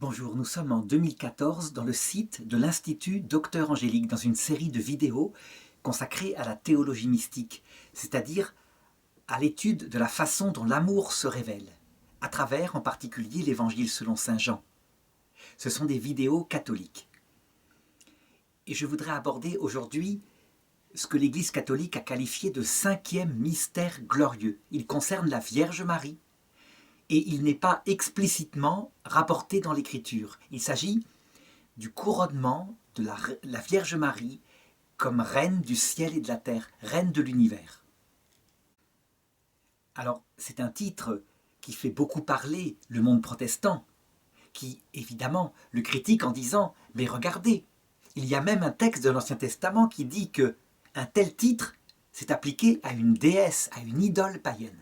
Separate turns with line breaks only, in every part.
Bonjour, nous sommes en 2014 dans le site de l'Institut Docteur Angélique dans une série de vidéos consacrée à la théologie mystique, c'est-à-dire à l'étude de la façon dont l'amour se révèle, à travers en particulier l'Évangile selon saint Jean. Ce sont des vidéos catholiques. Et je voudrais aborder aujourd'hui ce que l'Église catholique a qualifié de cinquième mystère glorieux. Il concerne la Vierge Marie, et il n'est pas explicitement rapporté dans l'Écriture. Il s'agit du couronnement de la Vierge Marie comme reine du ciel et de la terre, reine de l'univers. Alors, c'est un titre qui fait beaucoup parler le monde protestant, qui, évidemment, le critique en disant « Mais regardez, il y a même un texte de l'Ancien Testament qui dit que un tel titre s'est appliqué à une déesse, à une idole païenne. »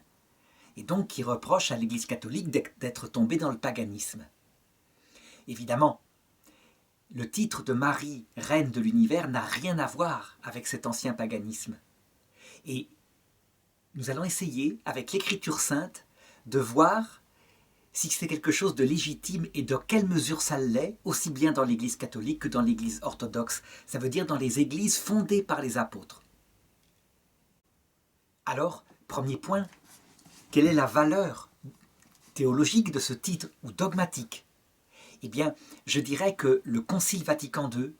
Et donc qui reproche à l'Église catholique d'être tombée dans le paganisme. Évidemment, le titre de Marie, reine de l'univers, n'a rien à voir avec cet ancien paganisme. Et nous allons essayer, avec l'Écriture sainte, de voir si c'est quelque chose de légitime et dans quelle mesure ça l'est, aussi bien dans l'Église catholique que dans l'Église orthodoxe. Ça veut dire dans les églises fondées par les apôtres. Alors, premier point, quelle est la valeur théologique de ce titre ou dogmatique? Eh bien, je dirais que le Concile Vatican II,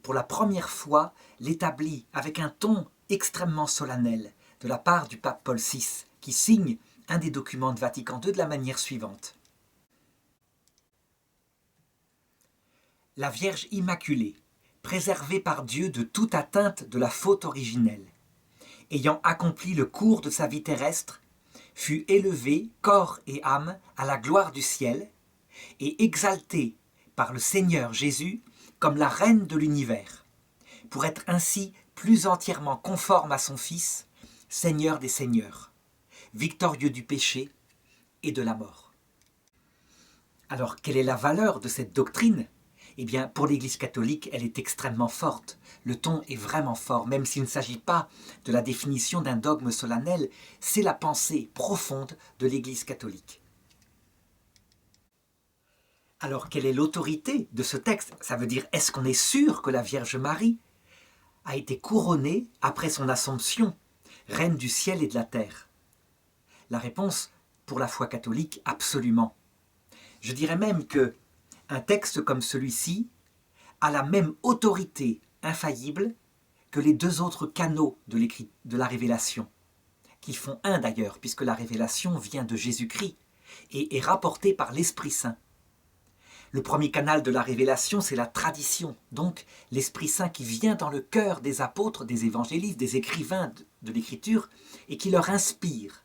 pour la première fois, l'établit avec un ton extrêmement solennel de la part du pape Paul VI, qui signe un des documents de Vatican II de la manière suivante. La Vierge Immaculée, préservée par Dieu de toute atteinte de la faute originelle, ayant accompli le cours de sa vie terrestre, fut élevée, corps et âme, à la gloire du ciel, et exaltée par le Seigneur Jésus comme la reine de l'univers, pour être ainsi plus entièrement conforme à son Fils, Seigneur des Seigneurs, victorieux du péché et de la mort. Alors, quelle est la valeur de cette doctrine? Eh bien, pour l'Église catholique, elle est extrêmement forte. Le ton est vraiment fort, même s'il ne s'agit pas de la définition d'un dogme solennel, c'est la pensée profonde de l'Église catholique. Alors, quelle est l'autorité de ce texte? Ça veut dire, est-ce qu'on est sûr que la Vierge Marie a été couronnée après son Assomption, reine du ciel et de la terre? La réponse, pour la foi catholique, absolument. Je dirais même que un texte comme celui-ci a la même autorité infaillible que les deux autres canaux de la révélation, qui font un d'ailleurs, puisque la révélation vient de Jésus-Christ et est rapportée par l'Esprit Saint. Le premier canal de la révélation, c'est la tradition, donc l'Esprit Saint qui vient dans le cœur des apôtres, des évangélistes, des écrivains de l'Écriture, et qui leur inspire.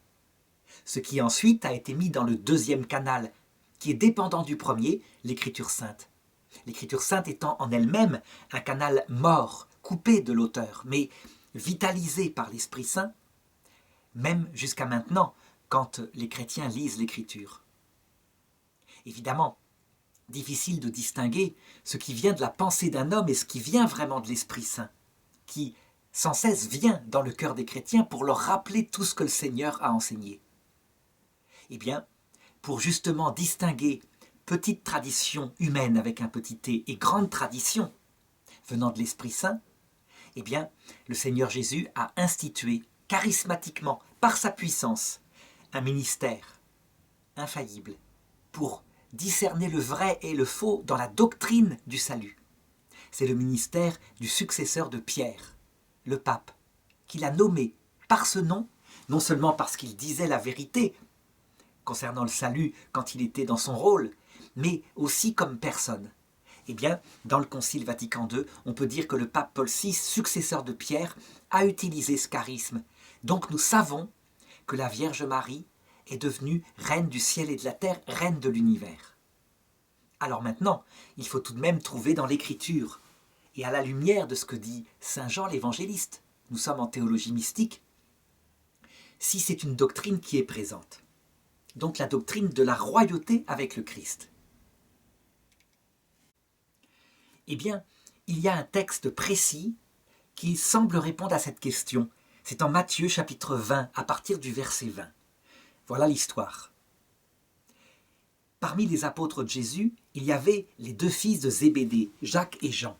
Ce qui ensuite a été mis dans le deuxième canal, qui est dépendant du premier, l'Écriture sainte. L'Écriture sainte étant en elle-même un canal mort, coupé de l'auteur, mais vitalisé par l'Esprit Saint, même jusqu'à maintenant, quand les chrétiens lisent l'Écriture. Évidemment, difficile de distinguer ce qui vient de la pensée d'un homme et ce qui vient vraiment de l'Esprit Saint, qui sans cesse vient dans le cœur des chrétiens pour leur rappeler tout ce que le Seigneur a enseigné. Eh bien, pour justement distinguer petite tradition humaine avec un petit t et grande tradition venant de l'Esprit Saint, eh bien, le Seigneur Jésus a institué charismatiquement, par sa puissance, un ministère infaillible pour discerner le vrai et le faux dans la doctrine du salut. C'est le ministère du successeur de Pierre, le pape, qu'il a nommé par ce nom, non seulement parce qu'il disait la vérité concernant le salut quand il était dans son rôle, mais aussi comme personne. Eh bien, dans le Concile Vatican II, on peut dire que le pape Paul VI, successeur de Pierre, a utilisé ce charisme. Donc nous savons que la Vierge Marie est devenue reine du ciel et de la terre, reine de l'univers. Alors maintenant, il faut tout de même trouver dans l'Écriture, et à la lumière de ce que dit saint Jean l'évangéliste, nous sommes en théologie mystique, si c'est une doctrine qui est présente. Donc la doctrine de la royauté avec le Christ. Eh bien, il y a un texte précis qui semble répondre à cette question. C'est en Matthieu chapitre 20, à partir du verset 20. Voilà l'histoire. Parmi les apôtres de Jésus, il y avait les deux fils de Zébédée, Jacques et Jean.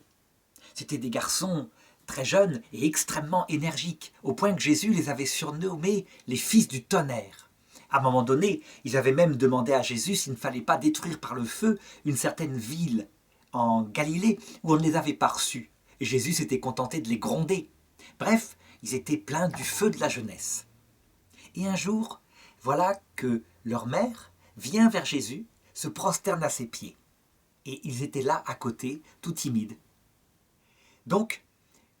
C'étaient des garçons très jeunes et extrêmement énergiques, au point que Jésus les avait surnommés les fils du tonnerre. À un moment donné, ils avaient même demandé à Jésus s'il ne fallait pas détruire par le feu une certaine ville en Galilée où on ne les avait pas reçus. Et Jésus s'était contenté de les gronder. Bref, ils étaient pleins du feu de la jeunesse. Et un jour, voilà que leur mère vient vers Jésus, se prosterne à ses pieds. Et ils étaient là à côté, tout timides. Donc,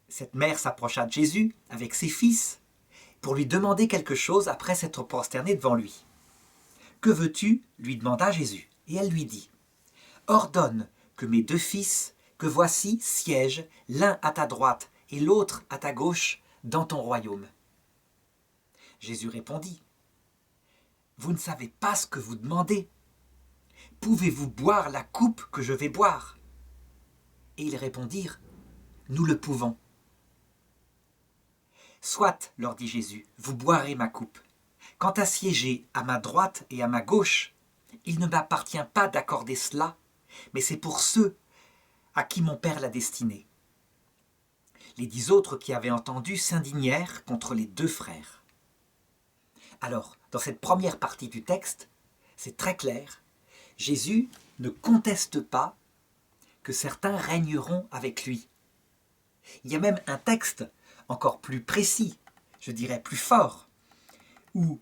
cette mère s'approcha de Jésus avec ses fils pour lui demander quelque chose après s'être prosternée devant lui. « Que veux-tu » lui demanda Jésus. Et elle lui dit « Ordonne que mes deux fils, que voici, siègent l'un à ta droite et l'autre à ta gauche dans ton royaume. » Jésus répondit « Vous ne savez pas ce que vous demandez. Pouvez-vous boire la coupe que je vais boire ?» Et ils répondirent « Nous le pouvons. » « Soit, leur dit Jésus, vous boirez ma coupe. Quant à siéger à ma droite et à ma gauche, il ne m'appartient pas d'accorder cela, mais c'est pour ceux à qui mon Père l'a destiné. » Les 10 autres qui avaient entendu s'indignèrent contre les 2 frères. Alors, dans cette première partie du texte, c'est très clair, Jésus ne conteste pas que certains régneront avec lui. Il y a même un texte encore plus précis, je dirais plus fort, où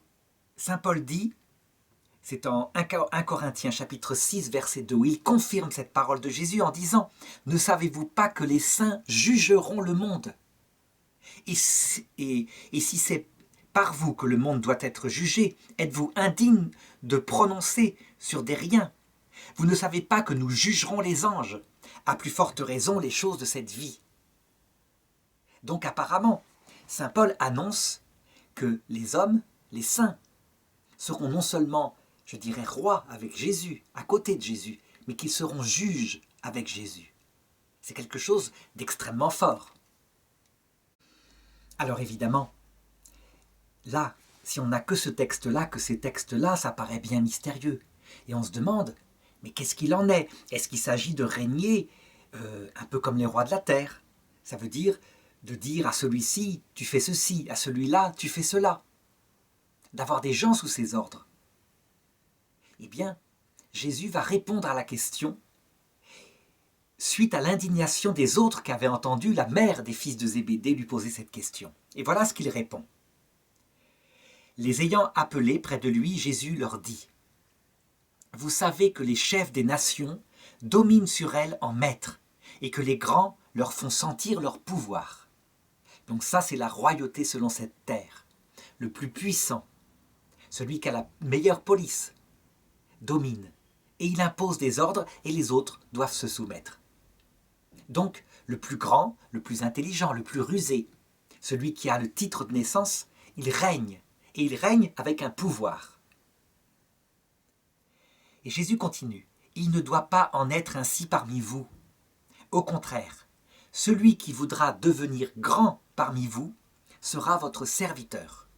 saint Paul dit, c'est en 1 Corinthiens chapitre 6 verset 2, où il confirme cette parole de Jésus en disant « Ne savez-vous pas que les saints jugeront le monde ? Et si c'est par vous que le monde doit être jugé, êtes-vous indigne de prononcer sur des riens ? Vous ne savez pas que nous jugerons les anges, à plus forte raison les choses de cette vie. » Donc apparemment, saint Paul annonce que les hommes, les saints, seront non seulement, je dirais, rois avec Jésus, à côté de Jésus, mais qu'ils seront juges avec Jésus. C'est quelque chose d'extrêmement fort. Alors évidemment, là, si on n'a que ce texte-là, que ces textes-là, ça paraît bien mystérieux. Et on se demande, mais qu'est-ce qu'il en est ? Est-ce qu'il s'agit de régner un peu comme les rois de la terre ? Ça veut dire de dire à celui-ci, tu fais ceci, à celui-là, tu fais cela. D'avoir des gens sous ses ordres. Eh bien, Jésus va répondre à la question suite à l'indignation des autres qui avaient entendu la mère des fils de Zébédée lui poser cette question. Et voilà ce qu'il répond. Les ayant appelés près de lui, Jésus leur dit « Vous savez que les chefs des nations dominent sur elles en maîtres et que les grands leur font sentir leur pouvoir. Donc ça, c'est la royauté selon cette terre. Le plus puissant, celui qui a la meilleure police, domine. Et il impose des ordres et les autres doivent se soumettre. Donc, le plus grand, le plus intelligent, le plus rusé, celui qui a le titre de naissance, il règne. Et il règne avec un pouvoir. Et Jésus continue. Il ne doit pas en être ainsi parmi vous. Au contraire, celui qui voudra devenir grand parmi vous sera votre serviteur.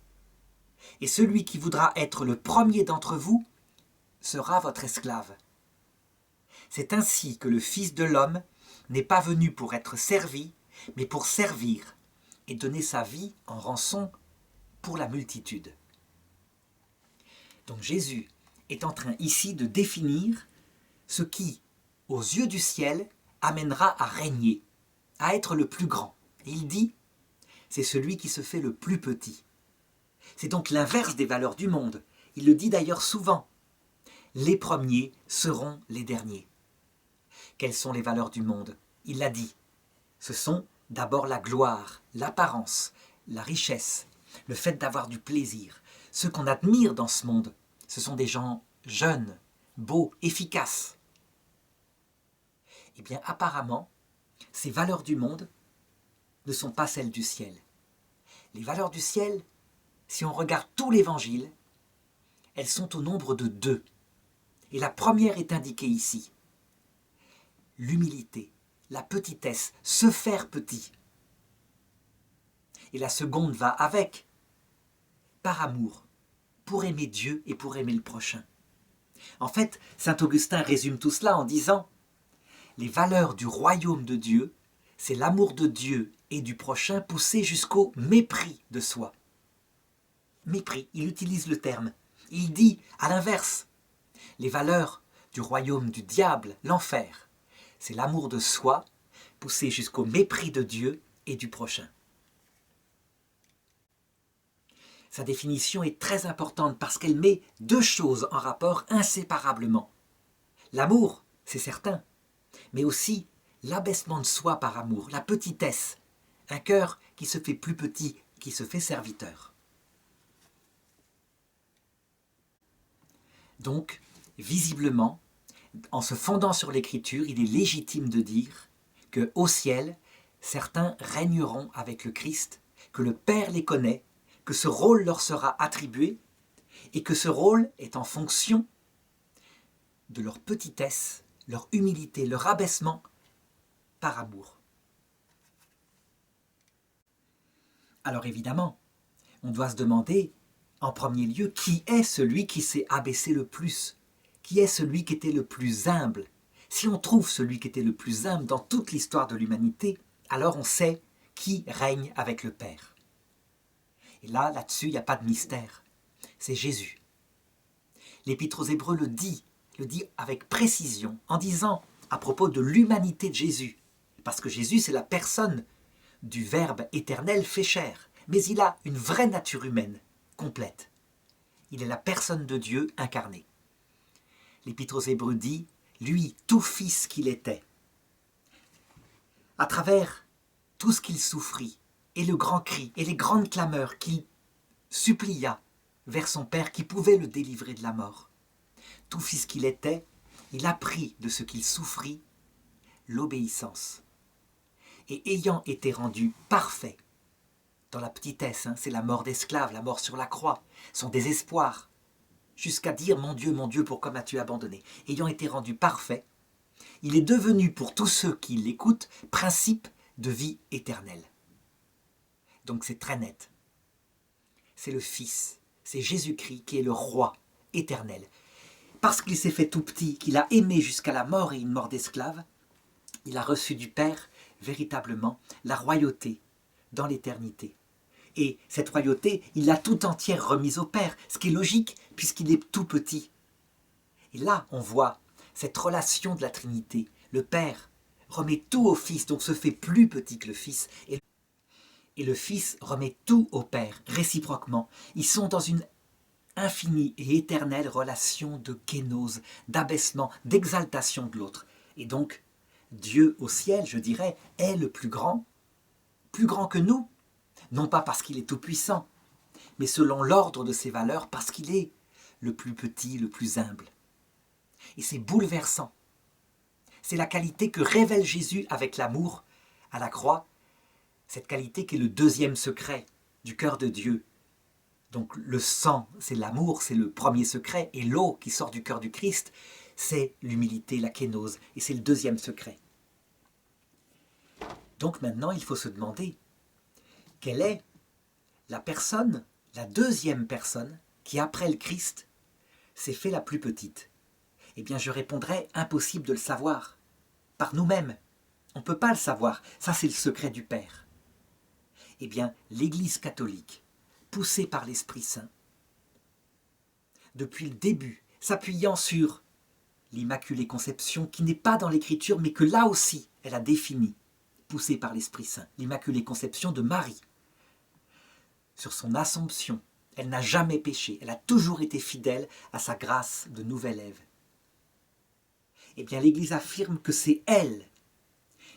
Et celui qui voudra être le premier d'entre vous sera votre esclave. C'est ainsi que le Fils de l'homme n'est pas venu pour être servi, mais pour servir et donner sa vie en rançon pour la multitude. Donc Jésus est en train ici de définir ce qui, aux yeux du ciel, amènera à régner, à être le plus grand. Et il dit, c'est celui qui se fait le plus petit. C'est donc l'inverse des valeurs du monde. Il le dit d'ailleurs souvent. Les premiers seront les derniers. Quelles sont les valeurs du monde ? Il l'a dit. Ce sont d'abord la gloire, l'apparence, la richesse, le fait d'avoir du plaisir. Ceux qu'on admire dans ce monde, ce sont des gens jeunes, beaux, efficaces. Eh bien, apparemment, ces valeurs du monde ne sont pas celles du ciel. Les valeurs du ciel, si on regarde tout l'Évangile, elles sont au nombre de 2. Et la première est indiquée ici. L'humilité, la petitesse, se faire petit. Et la seconde va avec, par amour, pour aimer Dieu et pour aimer le prochain. En fait, saint Augustin résume tout cela en disant « Les valeurs du royaume de Dieu, c'est l'amour de Dieu et du prochain poussé jusqu'au mépris de soi. » Mépris, il utilise le terme. Il dit, à l'inverse, les valeurs du royaume du diable, l'enfer, c'est l'amour de soi poussé jusqu'au mépris de Dieu et du prochain. Sa définition est très importante parce qu'elle met deux choses en rapport inséparablement. L'amour, c'est certain, mais aussi l'abaissement de soi par amour, la petitesse, un cœur qui se fait plus petit, qui se fait serviteur. Donc, visiblement, en se fondant sur l'Écriture, il est légitime de dire qu'au ciel, certains régneront avec le Christ, que le Père les connaît, que ce rôle leur sera attribué et que ce rôle est en fonction de leur petitesse, leur humilité, leur abaissement par amour. Alors évidemment, on doit se demander en premier lieu qui est celui qui s'est abaissé le plus, qui est celui qui était le plus humble. Si on trouve celui qui était le plus humble dans toute l'histoire de l'humanité, alors on sait qui règne avec le Père. Et là-dessus, il n'y a pas de mystère. C'est Jésus. L'Épître aux Hébreux le dit avec précision, en disant à propos de l'humanité de Jésus, parce que Jésus, c'est la personne du Verbe éternel fait chair, mais il a une vraie nature humaine, complète. Il est la personne de Dieu incarnée. L'Épître aux Hébreux dit, lui, tout fils qu'il était, à travers tout ce qu'il souffrit, et le grand cri, et les grandes clameurs qu'il supplia vers son Père qui pouvait le délivrer de la mort. Tout fils qu'il était, il apprit de ce qu'il souffrit l'obéissance. Et ayant été rendu parfait, dans la petitesse, c'est la mort d'esclave, la mort sur la croix, son désespoir, jusqu'à dire « Mon Dieu, pourquoi m'as-tu abandonné ?» Ayant été rendu parfait, il est devenu pour tous ceux qui l'écoutent principe de vie éternelle. Donc c'est très net. C'est le Fils, c'est Jésus-Christ qui est le Roi éternel. Parce qu'il s'est fait tout petit, qu'il a aimé jusqu'à la mort et une mort d'esclave, il a reçu du Père véritablement la royauté dans l'éternité. Et cette royauté, il l'a tout entière remise au Père, ce qui est logique puisqu'il est tout petit. Et là, on voit cette relation de la Trinité. Le Père remet tout au Fils, donc se fait plus petit que le Fils, et le Fils remet tout au Père, réciproquement. Ils sont dans une infinie et éternelle relation de kénose, d'abaissement, d'exaltation de l'autre. Et donc, Dieu au ciel, je dirais, est le plus grand que nous. Non pas parce qu'il est tout-puissant, mais selon l'ordre de ses valeurs, parce qu'il est le plus petit, le plus humble. Et c'est bouleversant. C'est la qualité que révèle Jésus avec l'amour à la croix, cette qualité qui est le deuxième secret du cœur de Dieu. Donc le sang, c'est l'amour, c'est le premier secret, et l'eau qui sort du cœur du Christ, c'est l'humilité, la kénose, et c'est le deuxième secret. Donc maintenant, il faut se demander, quelle est la personne, la deuxième personne, qui après le Christ, s'est fait la plus petite? Eh bien, je répondrai, impossible de le savoir, par nous-mêmes. On ne peut pas le savoir, ça c'est le secret du Père. Eh bien, l'Église catholique, poussée par l'Esprit Saint, depuis le début, s'appuyant sur l'Immaculée Conception, qui n'est pas dans l'Écriture, mais que là aussi, elle a défini, poussée par l'Esprit Saint, l'Immaculée Conception de Marie. Sur son Assomption, elle n'a jamais péché, elle a toujours été fidèle à sa grâce de nouvelle Ève. Eh bien, l'Église affirme que c'est elle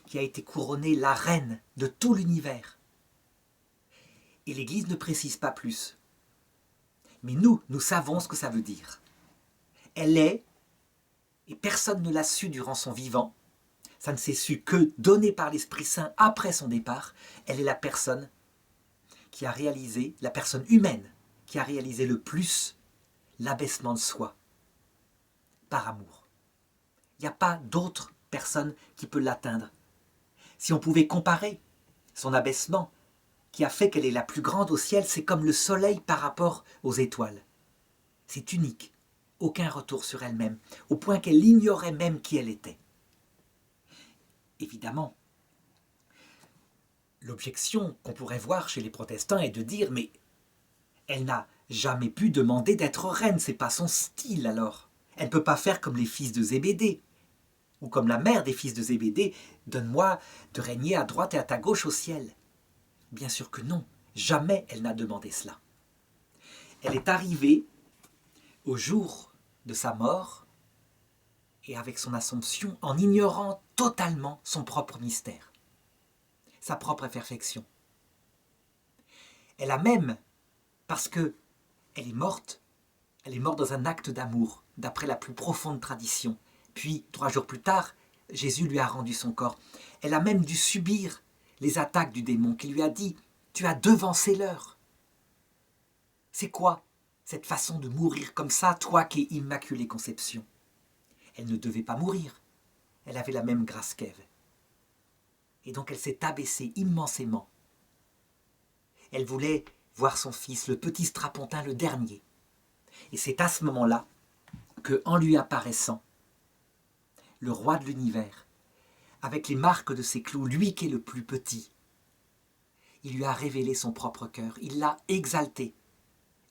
qui a été couronnée la reine de tout l'univers. Et l'Église ne précise pas plus. Mais nous savons ce que ça veut dire. Elle est, et personne ne l'a su durant son vivant, ça ne s'est su que donné par l'Esprit Saint après son départ, elle est la personne qui a réalisé, la personne humaine, qui a réalisé le plus l'abaissement de soi, par amour. Il n'y a pas d'autre personne qui peut l'atteindre. Si on pouvait comparer son abaissement, qui a fait qu'elle est la plus grande au ciel, c'est comme le soleil par rapport aux étoiles. C'est unique. aucun retour sur elle-même, au point qu'elle ignorait même qui elle était. Évidemment, l'objection qu'on pourrait voir chez les protestants est de dire « mais elle n'a jamais pu demander d'être reine, c'est pas son style alors. Elle ne peut pas faire comme les fils de Zébédée, ou comme la mère des fils de Zébédée, donne-moi de régner à droite et à ta gauche au ciel. » Bien sûr que non, jamais elle n'a demandé cela. Elle est arrivée au jour de sa mort et avec son Assomption en ignorant totalement son propre mystère, sa propre perfection. Elle a même, parce que elle est morte dans un acte d'amour, d'après la plus profonde tradition. Puis, 3 jours plus tard, Jésus lui a rendu son corps. Elle a même dû subir les attaques du démon qui lui a dit « Tu as devancé l'heure. » C'est quoi cette façon de mourir comme ça, toi qui es Immaculée Conception? Elle ne devait pas mourir. Elle avait la même grâce qu'Ève. Et donc elle s'est abaissée immensément. Elle voulait voir son fils, le petit strapontin, le dernier. Et c'est à ce moment-là que, en lui apparaissant, le roi de l'univers, avec les marques de ses clous, lui qui est le plus petit, il lui a révélé son propre cœur, il l'a exalté.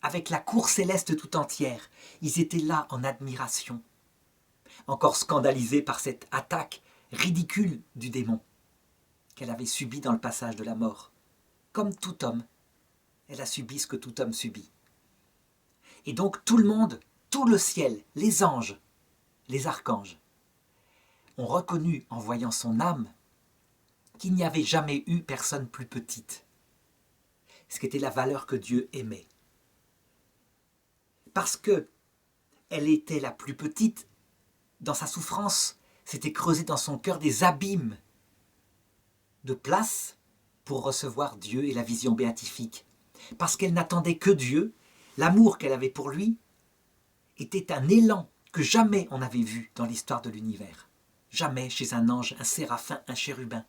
Avec la cour céleste tout entière, ils étaient là en admiration, encore scandalisés par cette attaque ridicule du démon qu'elle avait subie dans le passage de la mort. Comme tout homme, elle a subi ce que tout homme subit. Et donc tout le monde, tout le ciel, les anges, les archanges, ont reconnu en voyant son âme qu'il n'y avait jamais eu personne plus petite, ce qui était la valeur que Dieu aimait. Parce que elle était la plus petite, dans sa souffrance, s'était creusé dans son cœur des abîmes de place pour recevoir Dieu et la vision béatifique. Parce qu'elle n'attendait que Dieu, l'amour qu'elle avait pour lui était un élan que jamais on n'avait vu dans l'histoire de l'univers. Jamais chez un ange, un séraphin, un chérubin.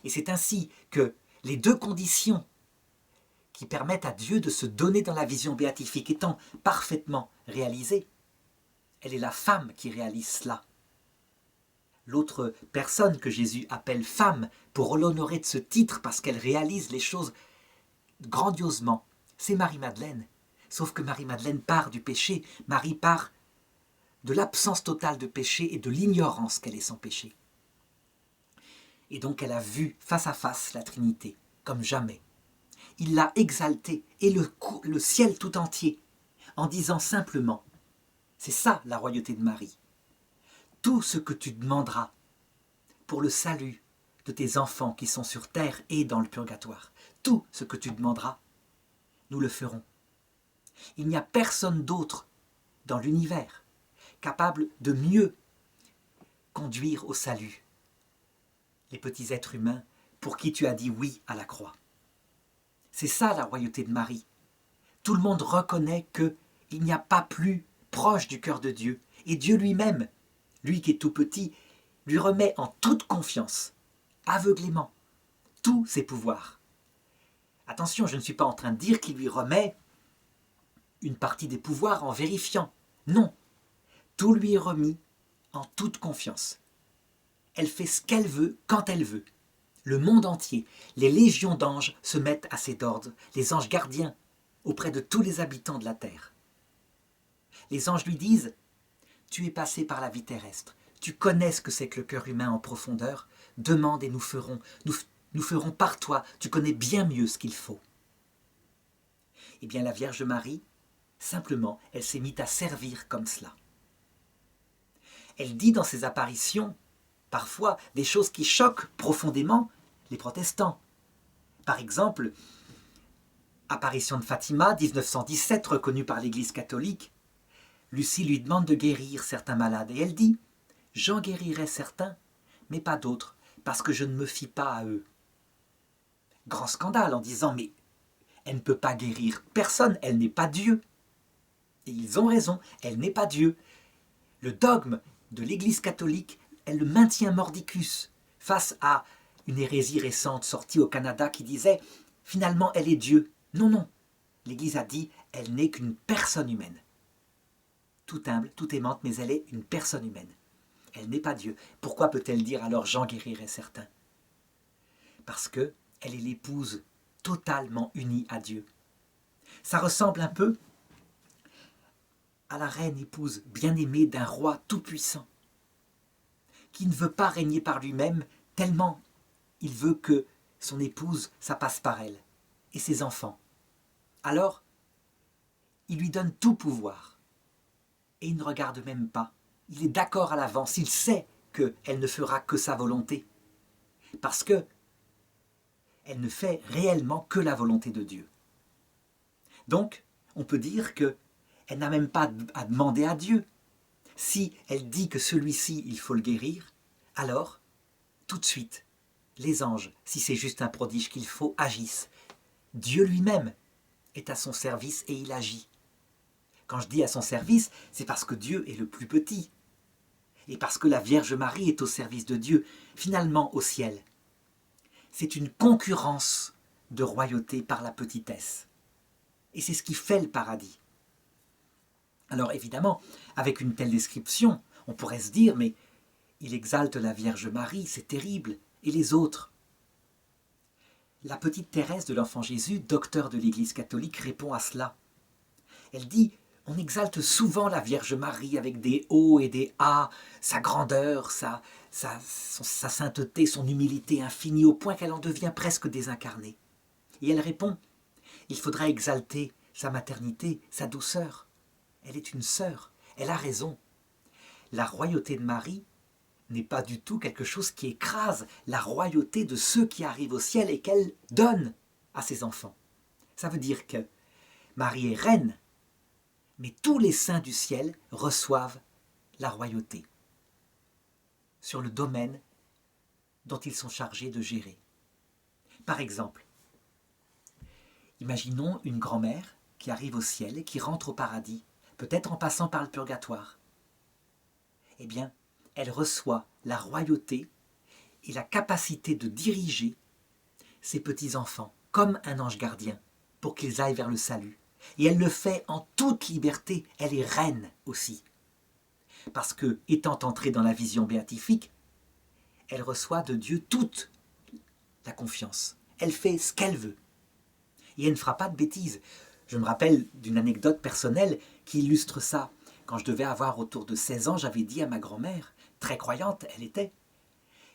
Et c'est ainsi que les deux conditions qui permettent à Dieu de se donner dans la vision béatifique étant parfaitement réalisées, elle est la femme qui réalise cela. L'autre personne que Jésus appelle femme pour l'honorer de ce titre parce qu'elle réalise les choses grandiosement, c'est Marie-Madeleine. Sauf que Marie-Madeleine part du péché, Marie part de l'absence totale de péché et de l'ignorance qu'elle est sans péché. Et donc elle a vu face à face la Trinité, comme jamais. Il l'a exaltée, et le ciel tout entier, en disant simplement, c'est ça la royauté de Marie, tout ce que tu demanderas pour le salut de tes enfants qui sont sur terre et dans le purgatoire, tout ce que tu demanderas, nous le ferons. Il n'y a personne d'autre dans l'univers capable de mieux conduire au salut les petits êtres humains pour qui tu as dit oui à la croix. C'est ça la royauté de Marie. Tout le monde reconnaît qu'il n'y a pas plus proche du cœur de Dieu. Et Dieu lui-même, lui qui est tout petit, lui remet en toute confiance, aveuglément, tous ses pouvoirs. Attention, je ne suis pas en train de dire qu'il lui remet une partie des pouvoirs en vérifiant. Non, tout lui est remis en toute confiance. Elle fait ce qu'elle veut, quand elle veut. Le monde entier, les légions d'anges se mettent à ses ordres, les anges gardiens, auprès de tous les habitants de la terre. Les anges lui disent « Tu es passé par la vie terrestre, tu connais ce que c'est que le cœur humain en profondeur, demande et nous ferons par toi, tu connais bien mieux ce qu'il faut. » Eh bien la Vierge Marie, simplement, elle s'est mise à servir comme cela. Elle dit dans ses apparitions, parfois, des choses qui choquent profondément les protestants. Par exemple, apparition de Fatima, 1917, reconnue par l'Église catholique, Lucie lui demande de guérir certains malades. Et elle dit « J'en guérirai certains, mais pas d'autres, parce que je ne me fie pas à eux. » Grand scandale en disant « Mais elle ne peut pas guérir personne, elle n'est pas Dieu. » Et ils ont raison, elle n'est pas Dieu. Le dogme de l'Église catholique, elle le maintient mordicus face à une hérésie récente sortie au Canada qui disait finalement elle est Dieu. Non, non. L'Église a dit elle n'est qu'une personne humaine. tout humble, tout aimante, mais elle est une personne humaine. Elle n'est pas Dieu. Pourquoi peut-elle dire alors j'en guérirai certains? Parce que elle est l'épouse totalement unie à Dieu. Ça ressemble un peu à la reine épouse bien-aimée d'un roi tout-puissant, qui ne veut pas régner par lui-même tellement il veut que son épouse, ça passe par elle, et ses enfants. Alors, il lui donne tout pouvoir, et il ne regarde même pas. Il est d'accord à l'avance, il sait qu'elle ne fera que sa volonté, parce que elle ne fait réellement que la volonté de Dieu. Donc, on peut dire qu'elle n'a même pas à demander à Dieu. Si elle dit que celui-ci, il faut le guérir, alors, tout de suite, les anges, si c'est juste un prodige qu'il faut, agissent. Dieu lui-même est à son service et il agit. Quand je dis à son service, c'est parce que Dieu est le plus petit. Et parce que la Vierge Marie est au service de Dieu, finalement au ciel. C'est une concurrence de royauté par la petitesse. Et c'est ce qui fait le paradis. Alors évidemment, avec une telle description, on pourrait se dire, mais il exalte la Vierge Marie, c'est terrible, et les autres? La petite Thérèse de l'Enfant Jésus, docteur de l'Église catholique, répond à cela. Elle dit, on exalte souvent la Vierge Marie avec des hauts et des A, sa grandeur, sa sainteté, son humilité infinie, au point qu'elle en devient presque désincarnée. Et elle répond, il faudra exalter sa maternité, sa douceur. Elle est une sœur, elle a raison. La royauté de Marie n'est pas du tout quelque chose qui écrase la royauté de ceux qui arrivent au ciel et qu'elle donne à ses enfants. Ça veut dire que Marie est reine, mais tous les saints du ciel reçoivent la royauté sur le domaine dont ils sont chargés de gérer. Par exemple, imaginons une grand-mère qui arrive au ciel et qui rentre au paradis, peut-être en passant par le purgatoire. Eh bien, elle reçoit la royauté et la capacité de diriger ses petits-enfants comme un ange gardien pour qu'ils aillent vers le salut. Et elle le fait en toute liberté, elle est reine aussi. Parce que, étant entrée dans la vision béatifique, elle reçoit de Dieu toute la confiance. Elle fait ce qu'elle veut. Et elle ne fera pas de bêtises. Je me rappelle d'une anecdote personnelle qui illustre ça. Quand je devais avoir autour de 16 ans, j'avais dit à ma grand-mère, très croyante elle était,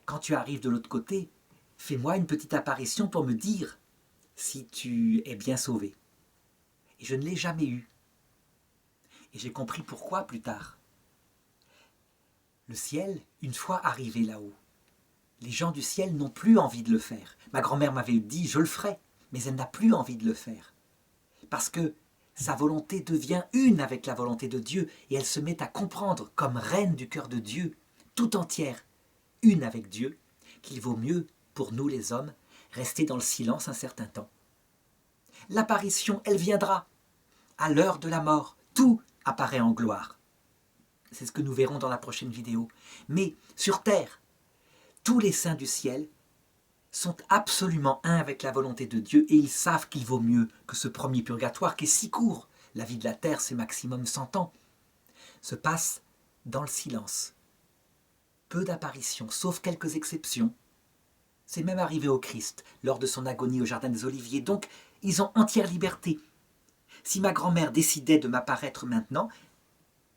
quand tu arrives de l'autre côté, fais-moi une petite apparition pour me dire si tu es bien sauvé. Et je ne l'ai jamais eu. Et j'ai compris pourquoi plus tard. Le ciel, une fois arrivé là-haut, les gens du ciel n'ont plus envie de le faire. Ma grand-mère m'avait dit, je le ferai, mais elle n'a plus envie de le faire. Parce que sa volonté devient une avec la volonté de Dieu et elle se met à comprendre, comme reine du cœur de Dieu, tout entière, une avec Dieu, qu'il vaut mieux, pour nous les hommes, rester dans le silence un certain temps. L'apparition, elle viendra. À l'heure de la mort, tout apparaît en gloire. C'est ce que nous verrons dans la prochaine vidéo. Mais sur terre, tous les saints du ciel sont absolument un avec la volonté de Dieu et ils savent qu'il vaut mieux que ce premier purgatoire qui est si court, la vie de la terre c'est maximum 100 ans, se passe dans le silence. Peu d'apparitions, sauf quelques exceptions. C'est même arrivé au Christ lors de son agonie au Jardin des Oliviers, donc ils ont entière liberté. Si ma grand-mère décidait de m'apparaître maintenant,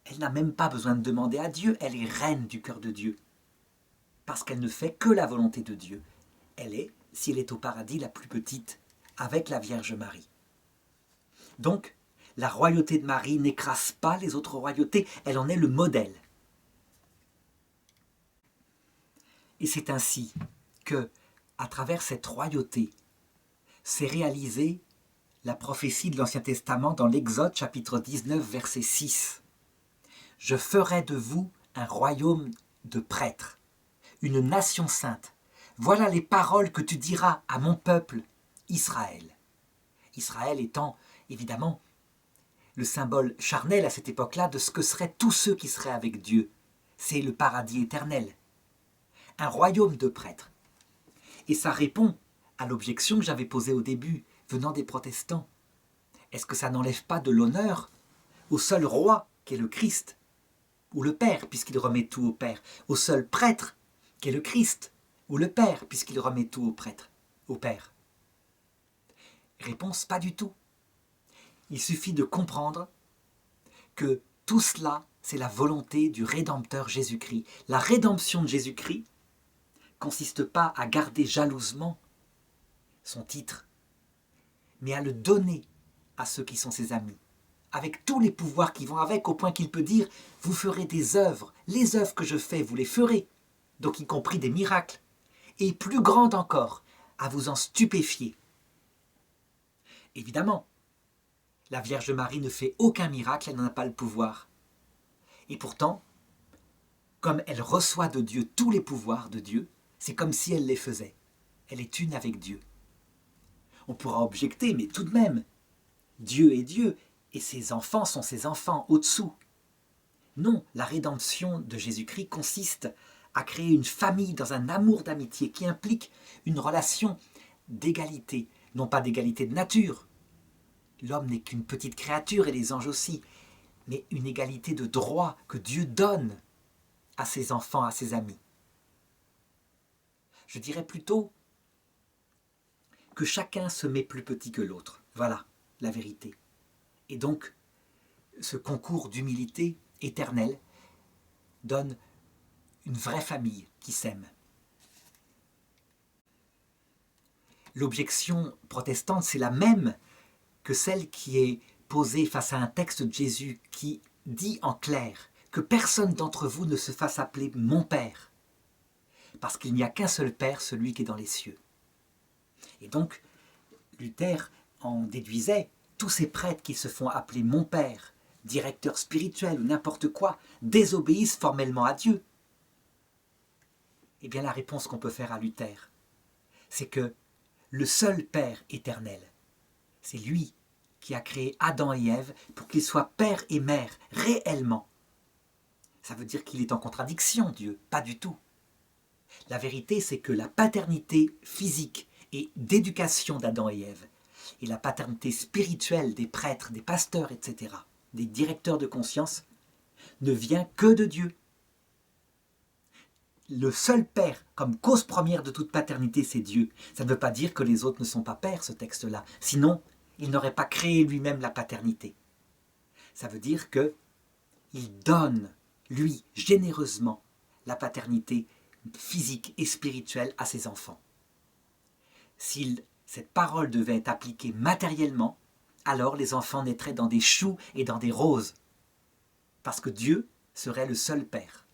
elle n'a même pas besoin de demander à Dieu, elle est reine du cœur de Dieu. Parce qu'elle ne fait que la volonté de Dieu. Elle est, si elle est au paradis, la plus petite, avec la Vierge Marie. Donc, la royauté de Marie n'écrase pas les autres royautés, elle en est le modèle. Et c'est ainsi que, à travers cette royauté, s'est réalisée la prophétie de l'Ancien Testament dans l'Exode chapitre 19, verset 6. « Je ferai de vous un royaume de prêtres, une nation sainte. Voilà les paroles que tu diras à mon peuple, Israël. » Israël étant, évidemment, le symbole charnel à cette époque-là de ce que seraient tous ceux qui seraient avec Dieu. C'est le paradis éternel. Un royaume de prêtres. Et ça répond à l'objection que j'avais posée au début, venant des protestants. Est-ce que ça n'enlève pas de l'honneur au seul roi qui est le Christ, ou le Père, puisqu'il remet tout au Père, au seul prêtre, qui est le Christ, ou le Père, puisqu'il remet tout au prêtre, au Père? Réponse, pas du tout. Il suffit de comprendre que tout cela, c'est la volonté du Rédempteur Jésus-Christ. La rédemption de Jésus-Christ consiste pas à garder jalousement son titre, mais à le donner à ceux qui sont ses amis, avec tous les pouvoirs qui vont avec, au point qu'il peut dire « Vous ferez des œuvres, les œuvres que je fais, vous les ferez », donc y compris des miracles, et plus grandes encore, à vous en stupéfier. Évidemment, la Vierge Marie ne fait aucun miracle, elle n'en a pas le pouvoir. Et pourtant, comme elle reçoit de Dieu tous les pouvoirs de Dieu, c'est comme si elle les faisait. Elle est une avec Dieu. On pourra objecter, mais tout de même, Dieu est Dieu, et ses enfants sont ses enfants au-dessous. Non, la rédemption de Jésus-Christ consiste à créer une famille dans un amour d'amitié qui implique une relation d'égalité, non pas d'égalité de nature. L'homme n'est qu'une petite créature et les anges aussi, mais une égalité de droit que Dieu donne à ses enfants, à ses amis. Je dirais plutôt que chacun se met plus petit que l'autre. Voilà la vérité. Et donc, ce concours d'humilité éternelle donne une vraie famille qui s'aime. L'objection protestante, c'est la même que celle qui est posée face à un texte de Jésus qui dit en clair que personne d'entre vous ne se fasse appeler mon Père, parce qu'il n'y a qu'un seul Père, celui qui est dans les cieux. Et donc, Luther en déduisait tous ces prêtres qui se font appeler mon Père, directeur spirituel ou n'importe quoi, désobéissent formellement à Dieu. Eh bien, la réponse qu'on peut faire à Luther, c'est que le seul Père éternel, c'est lui qui a créé Adam et Ève pour qu'ils soient père et mère réellement. Ça veut dire qu'il est en contradiction, Dieu, pas du tout. La vérité, c'est que la paternité physique et d'éducation d'Adam et Ève, et la paternité spirituelle des prêtres, des pasteurs, etc., des directeurs de conscience, ne vient que de Dieu. Le seul père, comme cause première de toute paternité, c'est Dieu. Ça ne veut pas dire que les autres ne sont pas pères, ce texte-là. Sinon, il n'aurait pas créé lui-même la paternité. Ça veut dire qu'il donne, lui, généreusement, la paternité physique et spirituelle à ses enfants. Si cette parole devait être appliquée matériellement, alors les enfants naîtraient dans des choux et dans des roses. Parce que Dieu serait le seul Père.